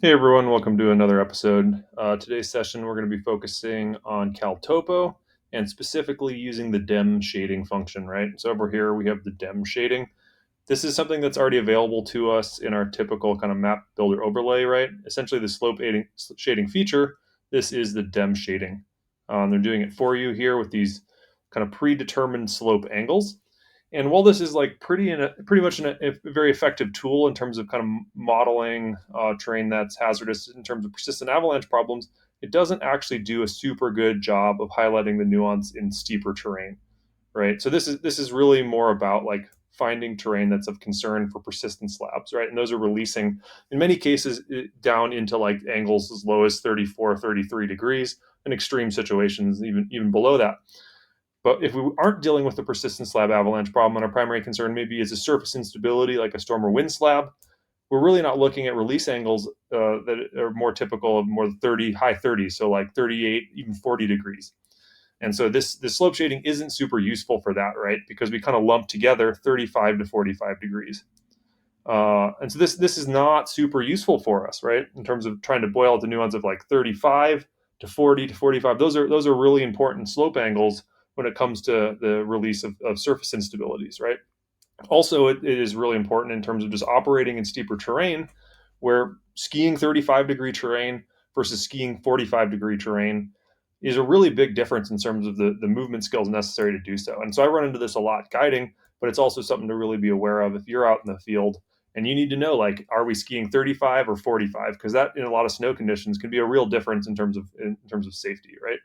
Hey everyone, welcome to another episode. Today's session, we're going to be focusing on CalTopo and specifically using the Dem shading function, right? So over here we have the Dem shading. This is something that's already available to us in our typical kind of map builder overlay, right? Essentially the shading feature, this is the Dem shading. They're doing it for you here with these kind of predetermined slope angles. And while this is like pretty much a very effective tool in terms of kind of modeling terrain that's hazardous in terms of persistent avalanche problems, it doesn't actually do a super good job of highlighting the nuance in steeper terrain, right? So this is really more about like finding terrain that's of concern for persistent slabs, right? And those are releasing in many cases down into like angles as low as 34, 33 degrees, in extreme situations even below that. But if we aren't dealing with the persistent slab avalanche problem and our primary concern maybe is a surface instability like a storm or wind slab, we're really not looking at release angles that are more typical of more than 30, high 30s, so like 38, even 40 degrees. And so this slope shading isn't super useful for that, right? Because we kind of lump together 35 to 45 degrees. And so this is not super useful for us, right? In terms of trying to boil out the nuance of like 35 to 40 to 45. Those are really important slope angles when it comes to the release of surface instabilities, right? Also, it is really important in terms of just operating in steeper terrain, where skiing 35-degree terrain versus skiing 45-degree terrain is a really big difference in terms of the movement skills necessary to do so. And so I run into this a lot guiding, but it's also something to really be aware of if you're out in the field and you need to know, like, are we skiing 35 or 45? Because that in a lot of snow conditions can be a real difference in terms of safety, right?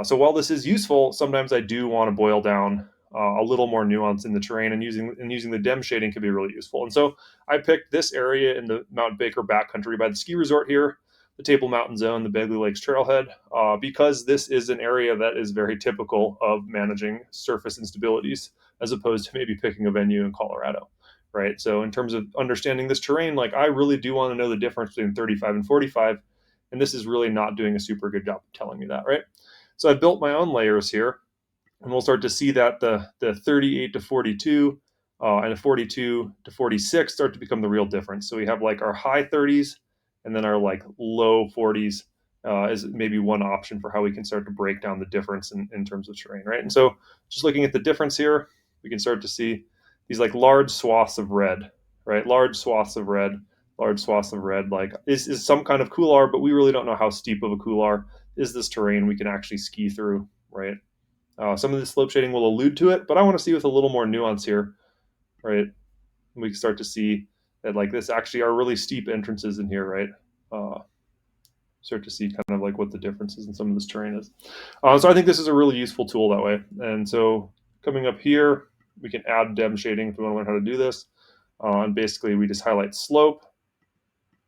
So while this is useful, sometimes I do want to boil down a little more nuance in the terrain, and using the Dem shading can be really useful. And so I picked this area in the Mount Baker backcountry by the ski resort here, the Table Mountain Zone, the Begley Lakes Trailhead, because this is an area that is very typical of managing surface instabilities, as opposed to maybe picking a venue in Colorado. Right. So in terms of understanding this terrain, like I really do want to know the difference between 35 and 45. And this is really not doing a super good job of telling me that, right? So I've built my own layers here, and we'll start to see that the 38 to 42 and the 42 to 46 start to become the real difference. So we have like our high 30s and then our like low 40s is maybe one option for how we can start to break down the difference in terms of terrain, right? And so just looking at the difference here, we can start to see these like large swaths of red, right? Large swaths of red. Like is some kind of couloir, but we really don't know how steep of a couloir is this terrain we can actually ski through, right? Some of the slope shading will allude to it, but I want to see with a little more nuance here, right? We can start to see that like this actually are really steep entrances in here, right? Uh, Start to see kind of like what the differences in some of this terrain is. So I think this is a really useful tool that way. And so coming up here, we can add Dem shading if we want to learn how to do this. And basically we just highlight slope,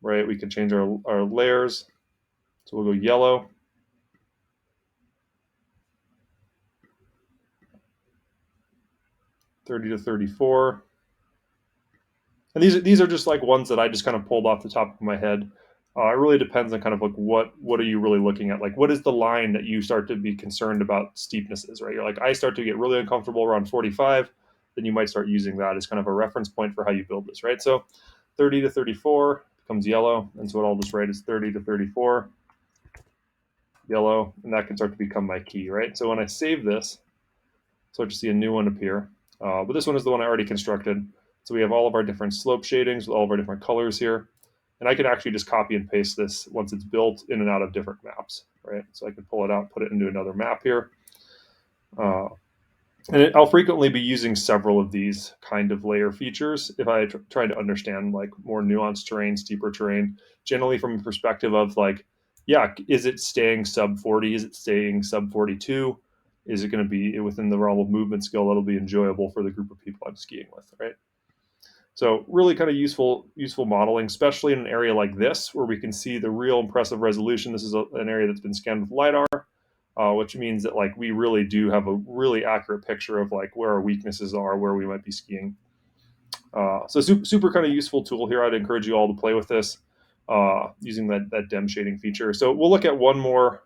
right? We can change our layers. So we'll go yellow. 30 to 34. And these are just like ones that I just kind of pulled off the top of my head. It really depends on kind of like what are you really looking at? Like what is the line that you start to be concerned about steepnesses, right? You're like, I start to get really uncomfortable around 45, then you might start using that as kind of a reference point for how you build this, right? So 30 to 34 becomes yellow, and so what I'll just write is 30 to 34 yellow, and that can start to become my key, right? So when I save this, start to see a new one appear. But this one is the one I already constructed. So we have all of our different slope shadings with all of our different colors here. And I can actually just copy and paste this once it's built in and out of different maps, right? So I can pull it out, put it into another map here. Uh, I'll frequently be using several of these kind of layer features if I try to understand like more nuanced terrain, steeper terrain, generally from a perspective of like, yeah, is it staying sub 40? Is it staying sub 42? Is it going to be within the realm of movement skill that'll be enjoyable for the group of people I'm skiing with, right? So really kind of useful modeling, especially in an area like this where we can see the real impressive resolution. This is an area that's been scanned with LiDAR, which means that like we really do have a really accurate picture of like where our weaknesses are, where we might be skiing. So super kind of useful tool here. I'd encourage you all to play with this using that Dem shading feature. So we'll look at one more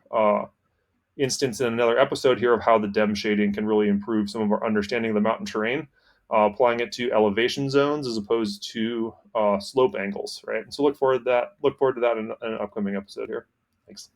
instance in another episode here of how the Dem shading can really improve some of our understanding of the mountain terrain. applying it to elevation zones as opposed to slope angles, right? So look forward to that in an upcoming episode here. Thanks.